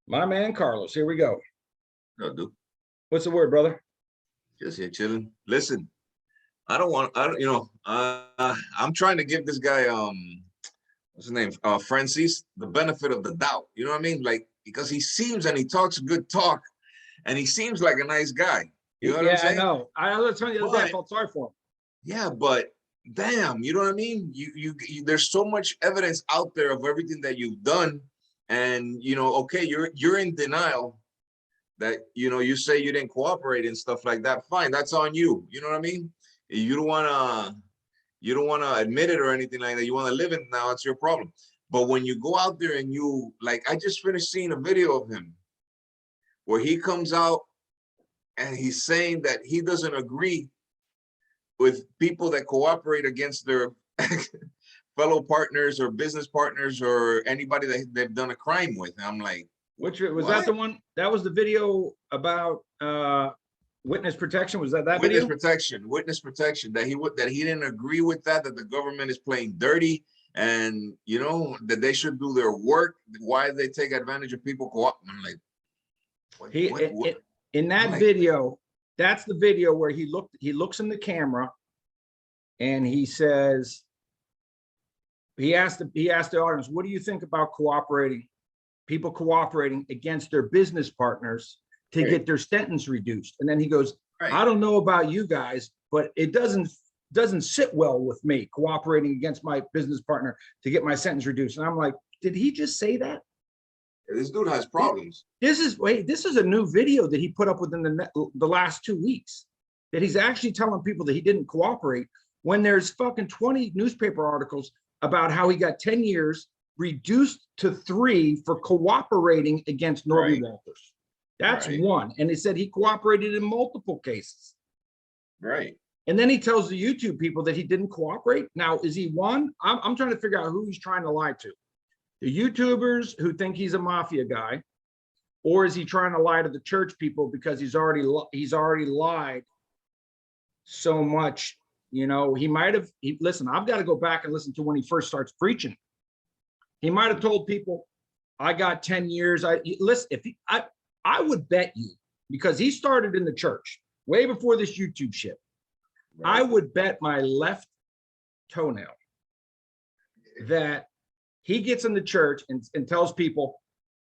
My man Carlos, here we go. No, dude. What's the word, brother? Just here chilling. Listen, I'm trying to give this guy, what's his name? Franzese, the benefit of the doubt. You know what I mean? Like, because he seems and he talks good talk and he seems like a nice guy. You know what I'm saying? I know. I was telling you the other day, I felt sorry for him. Yeah, but damn, you know what I mean? There's so much evidence out there of everything that you've done. And, okay, you're in denial that, you say you didn't cooperate and stuff like that. Fine, that's on you. You know what I mean? You don't want to admit it or anything like that. You want to live it now, it's your problem. But when you go out there and I just finished seeing a video of him where he comes out and he's saying that he doesn't agree with people that cooperate against their fellow partners or business partners or anybody that they've done a crime with. And I'm like, which was that the one? That was the video about witness protection. Was that witness video? Witness protection. That he didn't agree with that the government is playing dirty, and that they should do their work. Why they take advantage of people? I'm like, what? In that video, that's the video where he looks in the camera, and he says, he asked the audience, what do you think about people cooperating against their business partners to get their sentence reduced? And then he goes, I don't know about you guys, but it doesn't sit well with me cooperating against my business partner to get my sentence reduced. And I'm like, did he just say that? This dude has problems. This is a new video that he put up within the last 2 weeks, that he's actually telling people that he didn't cooperate, when there's fucking 20 newspaper articles about how he got 10 years reduced to 3 for cooperating against Norby Walters. That's one. And he said he cooperated in multiple cases. Right. And then he tells the YouTube people that he didn't cooperate. Now, is he one? I'm trying to figure out who he's trying to lie to. The YouTubers who think he's a mafia guy, or is he trying to lie to the church people because he's already lied so much? He might have, listen, I've got to go back and listen to when he first starts preaching. He might have told people, I got 10 years. I would bet you, because he started in the church way before this YouTube shit. Right. I would bet my left toenail that he gets in the church and tells people,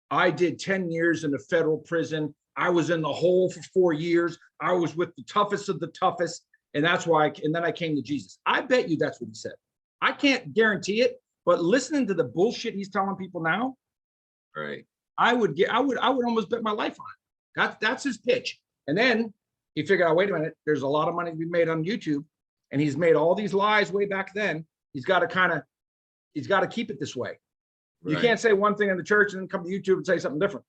I did 10 years in a federal prison. I was in the hole for 4 years. I was with the toughest of the toughest. And that's why, and then I came to Jesus. I bet you that's what he said. I can't guarantee it, but listening to the bullshit he's telling people now, right? I would almost bet my life on it. That's his pitch. And then he figured out, wait a minute, there's a lot of money to be made on YouTube, and he's made all these lies way back then. He's got to keep it this way. Right. You can't say one thing in the church and then come to YouTube and say something different.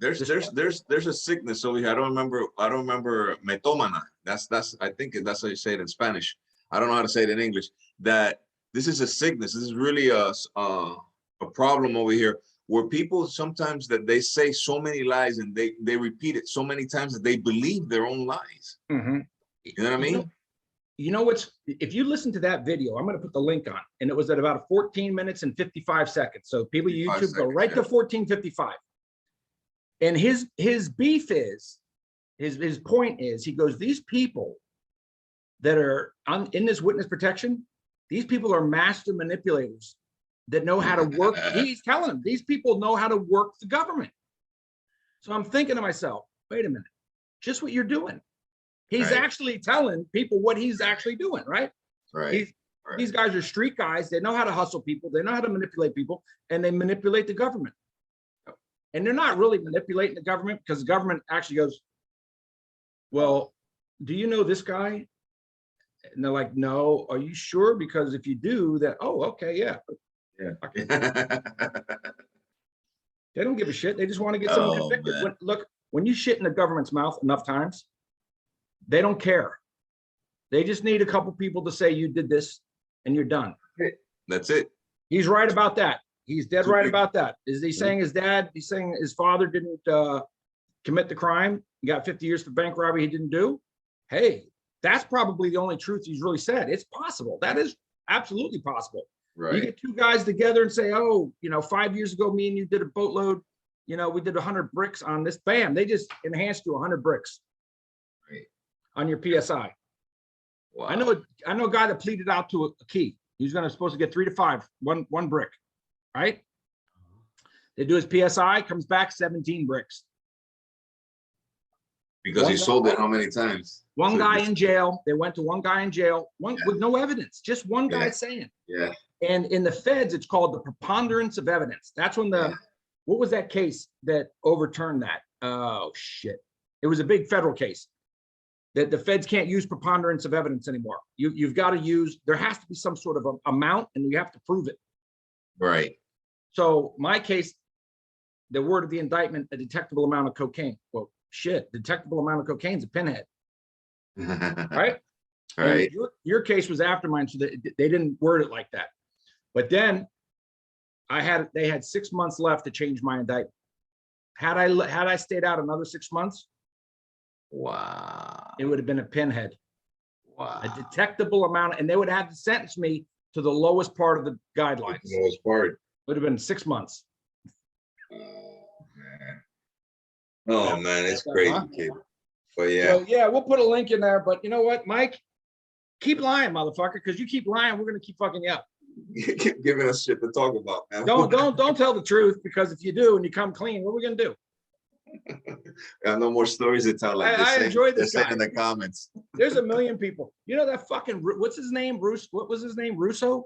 There's a sickness over here. I don't remember metomana. I think that's how you say it in Spanish. I don't know how to say it in English. That this is a sickness. This is really a problem over here, where people sometimes that they say so many lies and they repeat it so many times that they believe their own lies. Mm-hmm. You know what I mean? If you listen to that video, I'm going to put the link on, and it was at about 14 minutes and 55 seconds. So people YouTube go right to 14:55. And his beef is, his point is, he goes, these people that are in this witness protection, these people are master manipulators that know how to work. He's telling them these people know how to work the government. So I'm thinking to myself, wait a minute, just what you're doing. He's actually telling people what he's actually doing, right? Right. These guys are street guys. They know how to hustle people. They know how to manipulate people, and they manipulate the government. And they're not really manipulating the government, because the government actually goes, well, do you know this guy? And they're like, no. Are you sure? Because if you do that, oh, okay, yeah. Okay. They don't give a shit. They just want to get someone convicted. Look, when you shit in the government's mouth enough times, they don't care. They just need a couple people to say you did this and you're done. That's it. He's right about that. He's dead right about that. Is he saying his dad, he's saying his father didn't commit the crime? He got 50 years for bank robbery he didn't do? Hey, that's probably the only truth he's really said. It's possible. That is absolutely possible. Right. You get two guys together and say, oh, 5 years ago, me and you did a boatload you know, we did 100 bricks on this. Bam, they just enhanced you 100 bricks Right. on your PSI. Wow. I know a guy that pleaded out to a key. He's supposed to get 3 to 5, one brick, right? They do his PSI, comes back 17 bricks. Because he sold it how many times? One guy in jail. They went to one guy in jail, with no evidence, just one guy saying. Yeah. And in the feds, it's called the preponderance of evidence. That's when what was that case that overturned that? Oh shit! It was a big federal case that the feds can't use preponderance of evidence anymore. You've got to use. There has to be some sort of amount, and you have to prove it. Right. So my case, the word of the indictment, a detectable amount of cocaine. Well, shit, detectable amount of cocaine is a pinhead, right? Right. Your case was after mine, so they didn't word it like that. But then they had 6 months left to change my indictment. Had I stayed out another 6 months, wow, it would have been a pinhead. Wow. A detectable amount, and they would have to sentence me to the lowest part of the guidelines. The lowest part Would have been 6 months. Oh man, it's crazy, kid. But yeah. So yeah, we'll put a link in there. But you know what, Mike? Keep lying, motherfucker, because you keep lying, we're gonna keep fucking you up. You keep giving us shit to talk about, man. Don't tell the truth, because if you do and you come clean, what are we gonna do? I have no more stories to tell. Like I enjoyed this guy in the comments. There's a million people. You know that fucking what's his name? What was his name? Russo?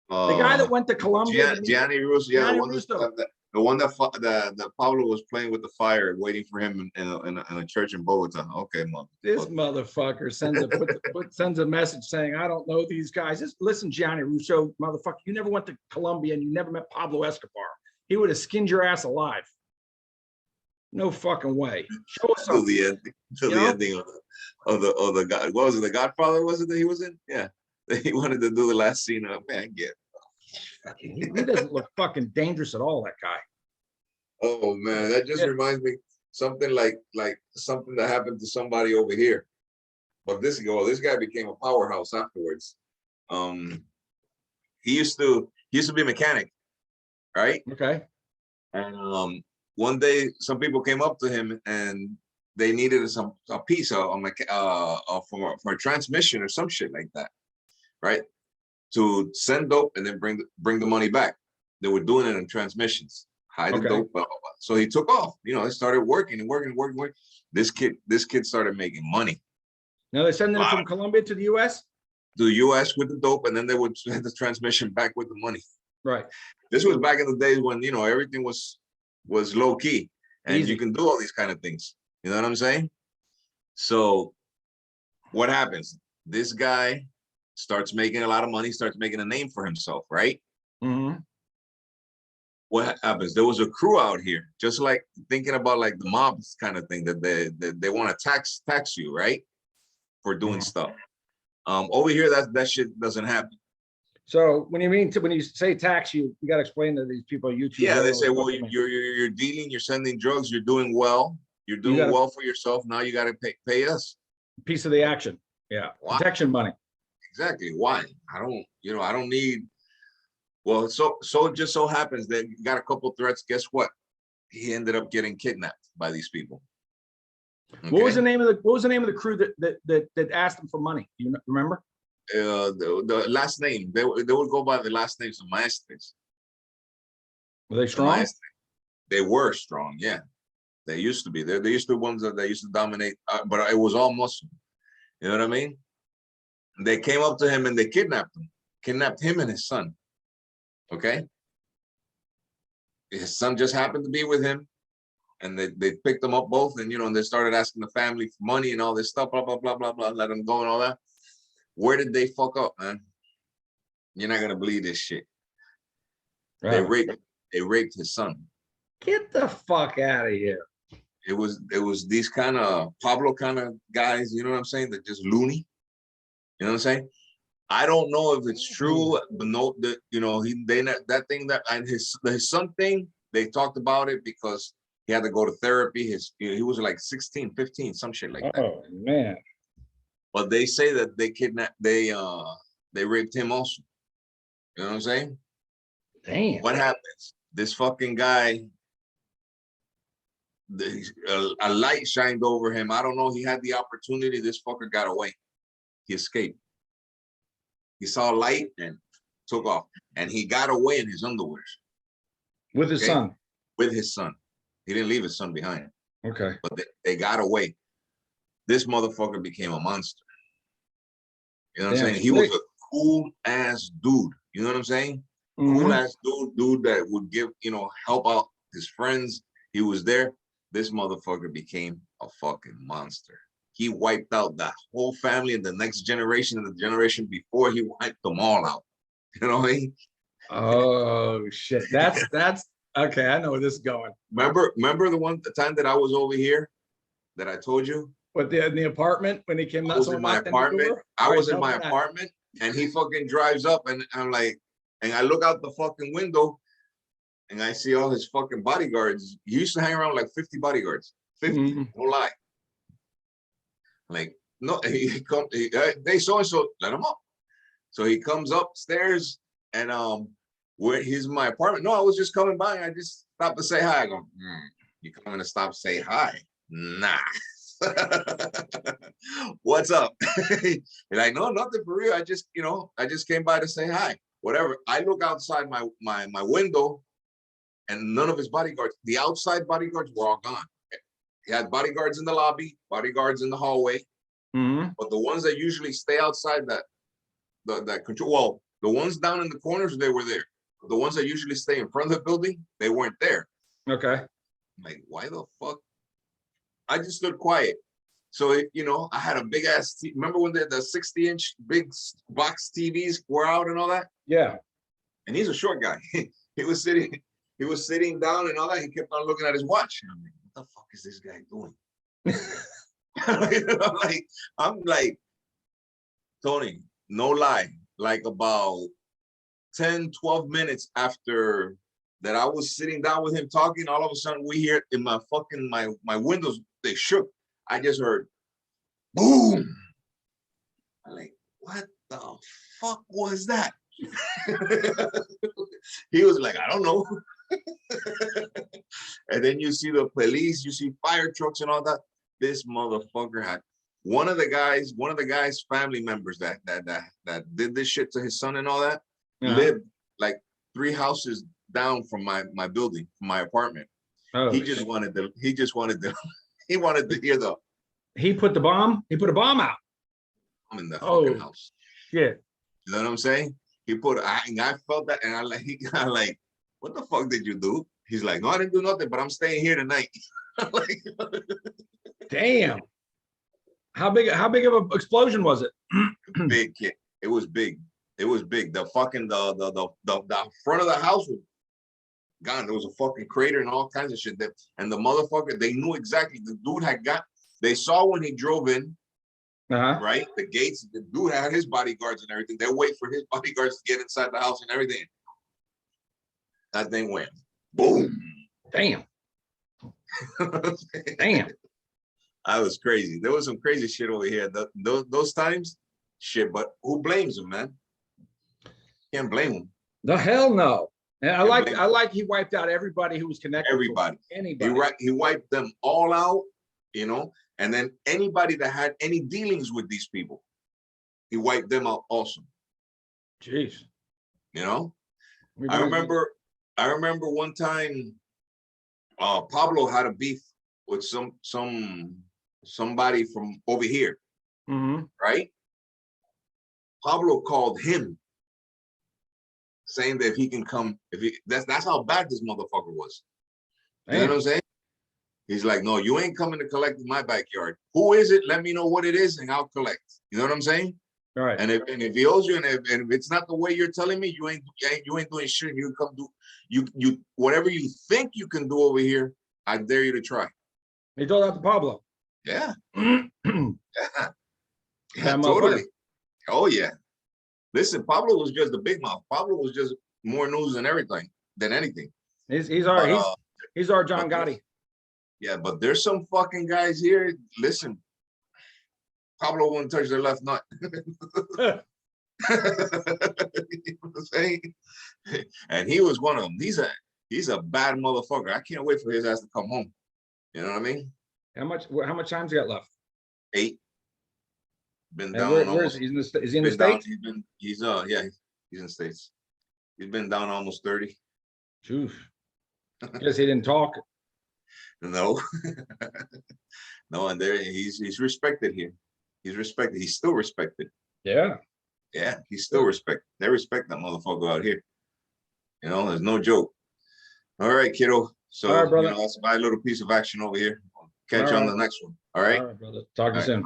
The guy that went to Colombia. Gianni Russo. Yeah, Gianni Russo. The one that Pablo was playing with the fire, waiting for him in a church in Bogota. Okay, this motherfucker sends a message saying, "I don't know these guys." Just listen, Gianni Russo, motherfucker. You never went to Colombia and you never met Pablo Escobar. He would have skinned your ass alive. No fucking way. Show us something. To the ending of the God. What was it? The Godfather, was it that he was in? Yeah. He wanted to do the last scene of, man, he doesn't look fucking dangerous at all, that guy. Oh man, that just reminds me something like something that happened to somebody over here. But this guy became a powerhouse afterwards. He used to be a mechanic, right? Okay. And one day some people came up to him and they needed a piece for a transmission or some shit like that, right? To send dope and then bring the money back. They were doing it in transmissions. Hide the dope, blah, blah, blah. So he took off. You know, he started working. This kid started making money. Now they're sending it from Colombia to the U.S. To the U.S. with the dope, and then they would send the transmission back with the money. Right. This was back in the days when everything was low key, and easy. You can do all these kind of things. You know what I'm saying? So, what happens? This guy starts making a lot of money, starts making a name for himself, right? Mm-hmm. What happens? There was a crew out here, just like thinking about like the mobs kind of thing, that they want to tax you, right, for doing stuff. Over here, that shit doesn't happen. So when you say tax you got to explain to these people YouTube. Yeah, they say, well, you're dealing, you're sending drugs, you're doing well, well for yourself. Now you got to pay us piece of the action. Yeah, why? Protection money. Exactly. Why? I don't need. Well, so just so happens that you got a couple threats. Guess what? He ended up getting kidnapped by these people. Okay? What was the name of the crew that asked him for money? Do you remember? The last name. They would go by the last names of maestres. Were they strong? They were strong. Yeah, they used to be. They used to be ones that used to dominate. But it was all Muslim. You know what I mean? They came up to him and they kidnapped him and his son. Okay. His son just happened to be with him, and they picked them up both, and and they started asking the family for money and all this stuff, blah blah blah blah blah, let them go and all that. Where did they fuck up, man? You're not gonna believe this shit. They raped his son. Get the fuck out of here. It was these kind of Pablo kind of guys, you know what I'm saying? They're just loony. You know what I'm saying? I don't know if it's true, but that thing that and his son thing, they talked about it because he had to go to therapy. He was like 16, 15, some shit like that. Oh man. But they say that they raped him also. You know what I'm saying? Damn. What happens? This fucking guy a light shined over him. I don't know. He had the opportunity. This fucker got away. He escaped. He saw light and took off. And he got away in his underwears. With his son? With his son. He didn't leave his son behind. Okay. But they got away. This motherfucker became a monster. You know what I'm saying? He was a cool ass dude. You know what I'm saying? Cool ass dude that would give, help out his friends. He was there. This motherfucker became a fucking monster. He wiped out that whole family and the next generation and the generation before. He wiped them all out. You know what I mean? Oh shit. That's okay. I know where this is going. Remember the time that I was over here that I told you? What, in the apartment when he came? I was in my apartment. I was in my apartment and he fucking drives up and I'm like, and I look out the fucking window and I see all his fucking bodyguards. He used to hang around like 50 bodyguards. 50, no lie. Like, no, they so-and-so, let him up. So he comes upstairs and where he's in my apartment. No, I was just coming by and I just stopped to say hi. I go, you coming to stop to say hi? Nah. What's up? You're like, no, nothing for real. I just came by to say hi. Whatever. I look outside my window and none of his bodyguards, the outside bodyguards were all gone. He had bodyguards in the lobby, bodyguards in the hallway. But the ones that usually stay outside that control, well, the ones down in the corners, they were there. The ones that usually stay in front of the building, they weren't there. Okay. I'm like, why the fuck? I just stood quiet. So, I had a big ass, remember when the 60-inch big box TVs were out and all that? Yeah. And he's a short guy. He was sitting down and all that. He kept on looking at his watch. And I'm like, what the fuck is this guy doing? I'm like, Tony, no lie, like about 10, 12 minutes after that I was sitting down with him talking, all of a sudden we hear in my fucking, my windows, they shook. I just heard, boom. I'm like, what the fuck was that? He was like, I don't know. And then you see the police, you see fire trucks and all that. This motherfucker had one of the guys' family members that did this shit to his son and all that, lived like 3 houses down from my building, from my apartment. Oh, he wanted to hear the. He put a bomb out. I'm in the fucking house. Shit. You know what I'm saying? I felt that and I like, what the fuck did you do? He's like, no, I didn't do nothing, but I'm staying here tonight. Like, damn. How big of an explosion was it? Big kid. It was big. It was big. The fucking the front of the house was gone. There was a fucking crater and all kinds of shit. And the motherfucker, they knew exactly. The dude they saw when he drove in, right? The gates, the dude had his bodyguards and everything. They wait for his bodyguards to get inside the house and everything. That thing went boom. Damn. Damn. I was crazy. There was some crazy shit over here. Those times, shit, but who blames him, man? Can't blame him. The hell no. And I like he wiped out everybody who was connected. Everybody. Anybody. He wiped them all out, and then anybody that had any dealings with these people, he wiped them out also. Jeez. I remember one time Pablo had a beef with somebody from over here, right? Pablo called him saying that if he can come, that's how bad this motherfucker was. You know what I'm saying? He's like, no, you ain't coming to collect in my backyard. Who is it? Let me know what it is and I'll collect. You know what I'm saying? All right. And if he owes you, and if it's not the way you're telling me, you ain't doing shit. You come do you whatever you think you can do over here. I dare you to try. He told that to Pablo. Yeah. Yeah, totally. Oh yeah. Listen, Pablo was just the big mouth. Pablo was just more news than anything. He's our John Gotti. Yeah, but there's some fucking guys here. Listen, Pablo wouldn't touch their left nut. You know what I'm saying? And he was one of them. He's a bad motherfucker. I can't wait for his ass to come home. You know what I mean? How much time's he got left? 8. Been And down where is almost. he? Is he in the Been down. States? He's yeah, he's in the States. He's been down almost 30. Oof. Guess he didn't talk. No, no, and there he's respected here. He's respected. He's still respected. Yeah. Yeah, he's still respected. They respect that motherfucker out here. You know, there's no joke. All right, kiddo. So All right, brother. you know, that's my little piece of action over here. Catch you on the next one. All right. All right, brother. Talk to you All right. soon.